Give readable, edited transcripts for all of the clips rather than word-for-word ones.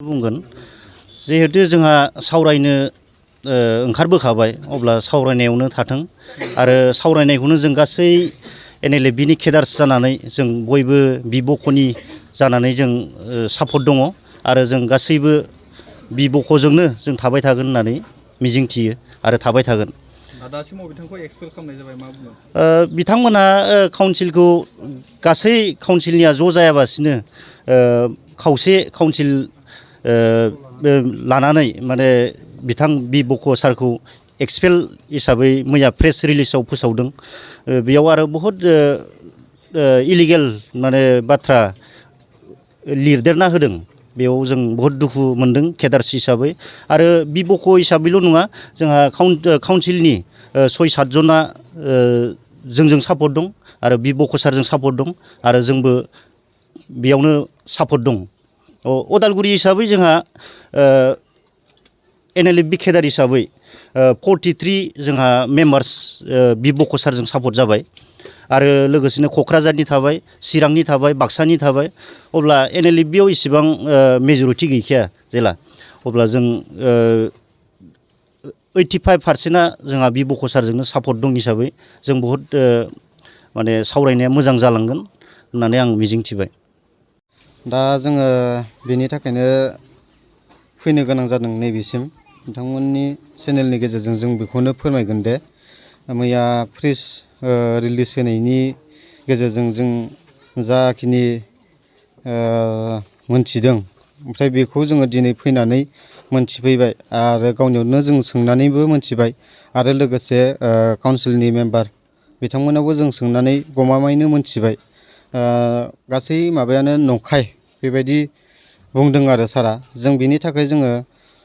बुंगोन जिहेतु जोंहा सावरायनो ओंखारबोखाबाय अब्ला सावरायनायावनो थाथों आरो सावरायनायखौनो जों गासै एनएलएफबिनि केडार्स जानानै जों बयबो बिबख'नि जानानै जों सापर्ट दङ आरो जों गासैबो बिबख'जोंनो जों थाबाय थागोन होननानै मिजिंथियो आरो थाबाय थागोन। दासिमाव बिथांखौ एक्सपेल खालामनाय जाबाय मा बुङो? बिथांमोना काउन्सिलखौ गासै काउन्सिलनिया ज' जायाबासिनो खावसे काउन्सिल लानानै माने बिथां बिबख' सारखौ एक्सपेल हिसाबै मैया प्रेस रिलिजाव फोसावदों। बेयाव आरो बहुद इलिगेल माने बाथ्रा लिरदेरना होदों। बेयाव जों बहुद दुखु मोनदों केडार्स हिसाबै आरो बिबख' हिसाबैल' नङा जोंहा काउन्सिलनि 6-7 जना जोंजों सापर्ट दं आरो बिबख' सारजों सापर्ट दं आरो जोंबो बेयावनो सापर्ट दं। अदालगुरि हिसाबै जोंहा एनएलएफबि केडार हिसाबै 43 जोंहा मेम्बार्स बिबख' सारजों सापर्ट जाबाय आरो लोगोसेनो क'क्राझारनि थाबाय, चिरांनि थाबाय, बाक्सानि थाबाय। अब्ला एनएलएफबियाव इसेबां मेजरिटि गैखाया जेला अब्ला जों 85%आ जोंहा बिबख' सारजोंनो सापर्ट दं हिसाबै जों बहुद माने सावरायनाया मोजां जालांगोन होननानै आं मिजिंथिबाय। दा जोङो बेनि थाखायनो फैनो गोनां जादों नैबेसिम नोंथांमोननि चेनेलनि गेजेरजों जों बेखौनो फोरमायगोन दे मैया प्रेस रिलिज होनायनि गेजेरजों जों जाखिनि मोनथिदों ओमफ्राय बेखौ जोङो दिनै फैनानै मोनथिफैबाय आरो गावनियावनो जों सोंनानैबो मोनथिबाय आरो लोगोसे काउन्सिलनि मेम्बार बिथांमोनावबो जों सोंनानै गमामायैनो मोनथिबाय। गासै माबायानो नंखाय बेबायदि बुंदों आरो सारा जों बिनि थाखाय जोङो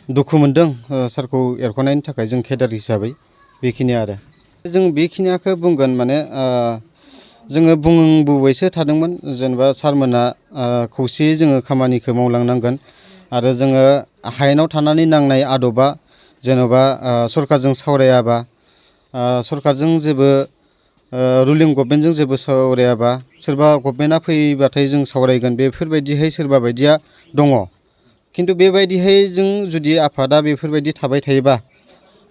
दुखु मोनदों सारखौ एरख'नायनि थाखाय जों केडार हिसाबै बेखिनि आरो जों बेखिनिखौ बुंगोन माने जोङो बुंबोबायसो थादोंमोन जेनेबा सारमोना खौसेयै जोङो खामानिखौ मावलांनांगोन आरो जोङो हायेनाव थानानै नांनाय आदबा जेन'बा सरकारजों सावरायाबा सरकारजों जेबो रुलिं गभर्नमेन्टजों जेबो सावरायाबा सोरबा गभर्नमेन्टआ फैबाथाय जों सावरायगोन बेफोरबायदिहाय सोरबा बायदिया दङ। खिन्थु बेबायदिहाय जों जुदि आफादा बेफोरबायदि थाबाय थायोबा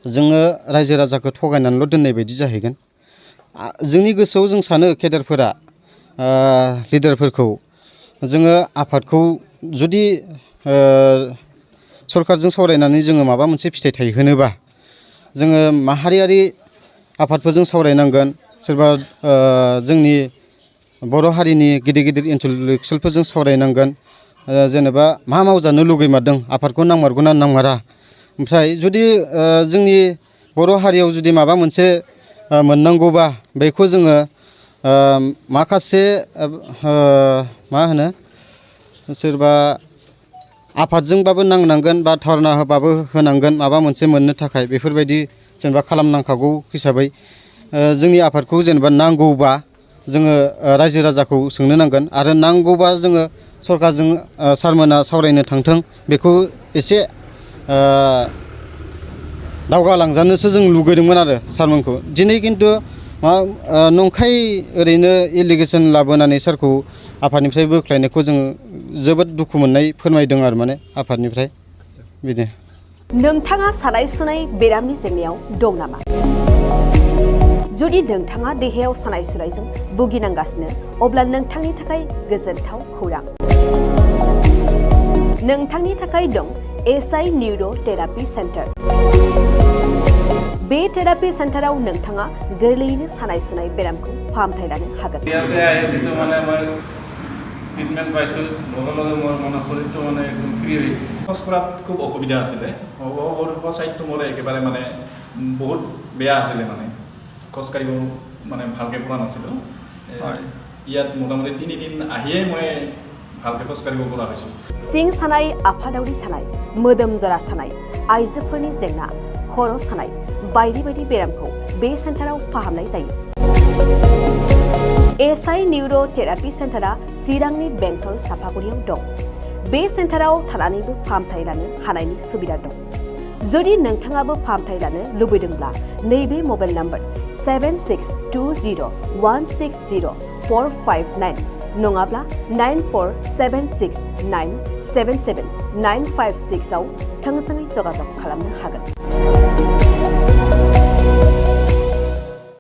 जोङो रायजो राजाखौ थगायनानैल' दोननाय बायदि जाहैगोन। जोंनि गोसोआव जों सानो केडारफोरा लिडारफोरखौ जोङो आफादखौ जुदि सरकारजों सावरायनानै जोङो माबा मोनसे फिथाइ थायहोनोबा जोङो माहारियारि आफादफोरजों सावरायनांगोन सोरबा जोंनि बर' हारिनि गिदिर गिदिर इन्टेलेक्सुयेलफोरजों सावरायनांगोन जेनेबा मा मावजानो लुगैमारदों आफादखौ नांमारगौना नांमारा ओमफ्राय जुदि जोंनि बर' हारियाव जुदि माबा मोनसे मोननांगौबा बेखौ जोङो माखासे मा होनो सोरबा आफादजोंबाबो नांनांगोन बा धरना होबाबो होनांगोन माबा मोनसे मोननो थाखाय बेफोरबायदि जेनेबा खालामनांखागौ हिसाबै जोंनि आफादखौ जेनेबा नांगौबा जोङो रायजो राजाखौ सोंनो नांगोन आरो नांगौबा जोङो सरकारजों सारमोना सावरायनो थांथों बेखौ एसे दावगालांजानोसो जों लुगैदोंमोन आरो सारमोनखौ दिनै खिन्थु नंखाय ओरैनो एलिगेसन लाबोनानै सारखौ आफादनिफ्राय बोख्लायनायखौ जों जोबोद दुखु मोननाय फोरमायदों आरो माने आफादनिफ्राय बिदि। नोंथाङा सानाय सुनाय बेरामनि जेंनायाव दं नामा? जुदि नोंथाङा देहायाव सानाय सुनायजों भुगिनांगासिनो अब्ला नोंथांनि थाखाय गोजोनथाव खौरां। नोंथांनि थाखाय दं एसआइ निउर' थेरापि सेन्टार। बे थेरापि सेन्टाराव नोंथाङा गोरलैयैनो सानाय सुनाय बेरामखौ फाहामथाय लानो हागोन। ট্ৰিটমেণ্ট পাইছোঁ লগে লগে মোৰ মানে শৰীৰটো মানে একদম ফ্ৰী হৈ গৈছে। খোজ কঢ়াত খুব অসুবিধা আছিলে চাইডটো মোৰ একেবাৰে মানে বহুত বেয়া আছিলে মানে খোজকাঢ়িব মানে ভালকৈ পোৱা নাছিলোঁ। ইয়াত মোটামুটি 3 দিন আহিয়ে মই ভালকৈ খোজকাঢ়িব পৰা হৈছোঁ। सिं सानाय, आफादावरि सानाय, मोदोम जरा सानाय, आइजोफोरनि जेंना, खर' सानाय बायदि बायदि बेरामखौ बे सेन्टाराव फाहामनाय जायो। एसआइ निउर' थेरापि सेन्टारा चिरांनि बेंटल सापागुरियाव दं। बे सेन्टाराव थानानैबो फाहामथाय लानो हानायनि सुबिदा दं। जुदि नोंथाङाबो फाहामथाय लानो लुबैदोंब्ला नैबे मबाइल नम्बर 7620160459 नङाब्ला 94769777 956 आव थोंजोङै जगाजग खालामनो हागोन।